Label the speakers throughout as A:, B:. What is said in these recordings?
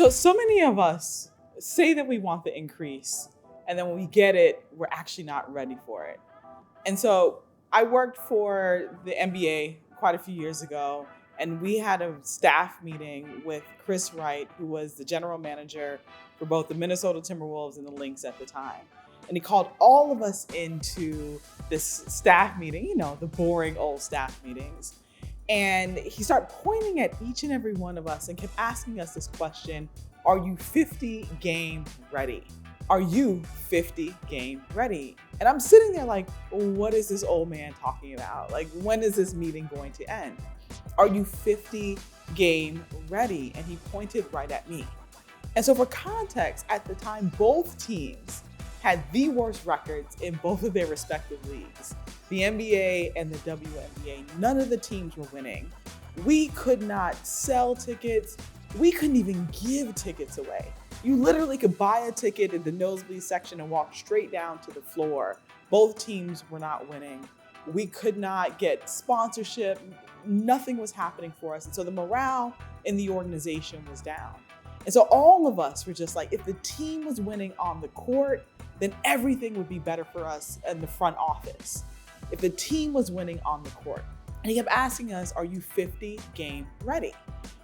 A: So many of us say that we want the increase, and then when we get it, we're actually not ready for it. And so I worked for the NBA quite a few years ago, and we had a staff meeting with Chris Wright, who was the general manager for both the Minnesota Timberwolves and the Lynx at the time. And he called all of us into this staff meeting, the boring old staff meetings. And he started pointing at each and every one of us and kept asking us this question: are you 50 game ready? Are you 50 game ready? And I'm sitting there like, what is this old man talking about? Like, when is this meeting going to end? Are you 50 game ready? And he pointed right at me. And so for context, at the time, both teams had the worst records in both of their respective leagues. The NBA and the WNBA, none of the teams were winning. We could not sell tickets. We couldn't even give tickets away. You literally could buy a ticket in the nosebleed section and walk straight down to the floor. Both teams were not winning. We could not get sponsorship. Nothing was happening for us. And so the morale in the organization was down. And so all of us were just like, if the team was winning on the court, then everything would be better for us in the front office. If the team was winning on the court. And he kept asking us, are you 50 game ready?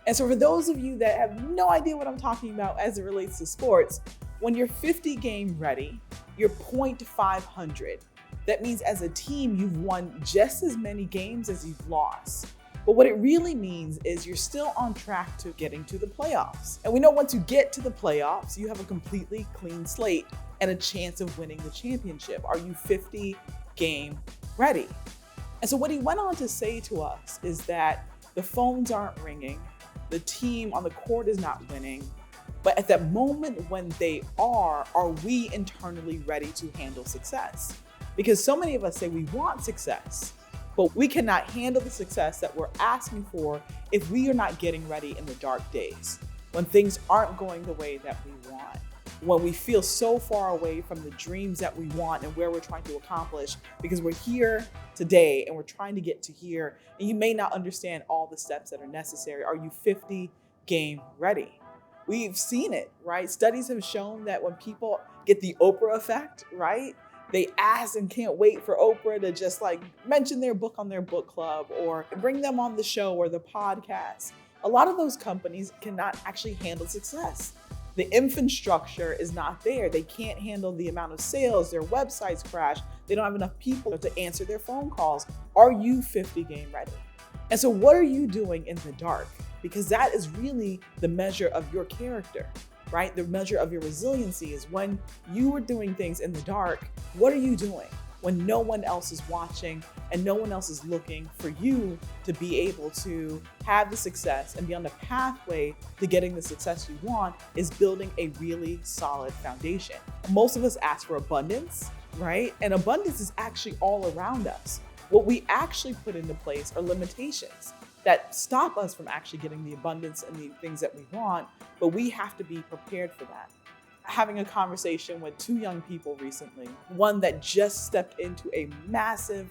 A: And so for those of you that have no idea what I'm talking about as it relates to sports, when you're 50 game ready, you're .500. That means as a team, you've won just as many games as you've lost. But what it really means is you're still on track to getting to the playoffs. And we know once you get to the playoffs, you have a completely clean slate and a chance of winning the championship. Are you 50 game ready? And so what he went on to say to us is that the phones aren't ringing, the team on the court is not winning, but at that moment when they are we internally ready to handle success? Because so many of us say we want success, but we cannot handle the success that we're asking for if we are not getting ready in the dark days, when things aren't going the way that we want, when we feel so far away from the dreams that we want and where we're trying to accomplish, because we're here today and we're trying to get to here, and you may not understand all the steps that are necessary. Are you 50 game ready? We've seen it, right? Studies have shown that when people get the Oprah effect, right? They ask and can't wait for Oprah to just mention their book on their book club or bring them on the show or the podcast. A lot of those companies cannot actually handle success. The infrastructure is not there. They can't handle the amount of sales. Their websites crash. They don't have enough people to answer their phone calls. Are you 50 game ready? And so what are you doing in the dark? Because that is really the measure of your character, right? The measure of your resiliency is when you are doing things in the dark. What are you doing when no one else is watching and no one else is looking for you to be able to have the success and be on the pathway to getting the success you want? Is building a really solid foundation. Most of us ask for abundance, right? And abundance is actually all around us. What we actually put into place are limitations that stop us from actually getting the abundance and the things that we want, but we have to be prepared for that. Having a conversation with two young people recently, one that just stepped into a massive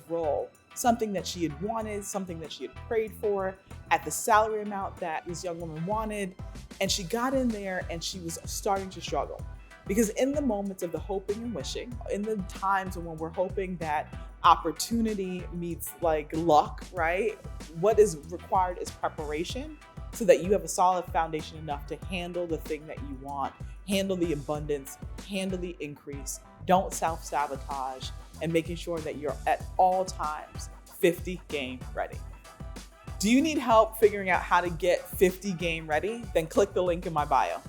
A: role, something that she had wanted, something that she had prayed for at the salary amount that this young woman wanted. And she got in there and she was starting to struggle. Because in the moments of the hoping and wishing, in the times when we're hoping that opportunity meets luck, right? What is required is preparation so that you have a solid foundation enough to handle the thing that you want, handle the abundance, handle the increase, don't self-sabotage, and making sure that you're at all times 50 game ready. Do you need help figuring out how to get 50 game ready? Then click the link in my bio.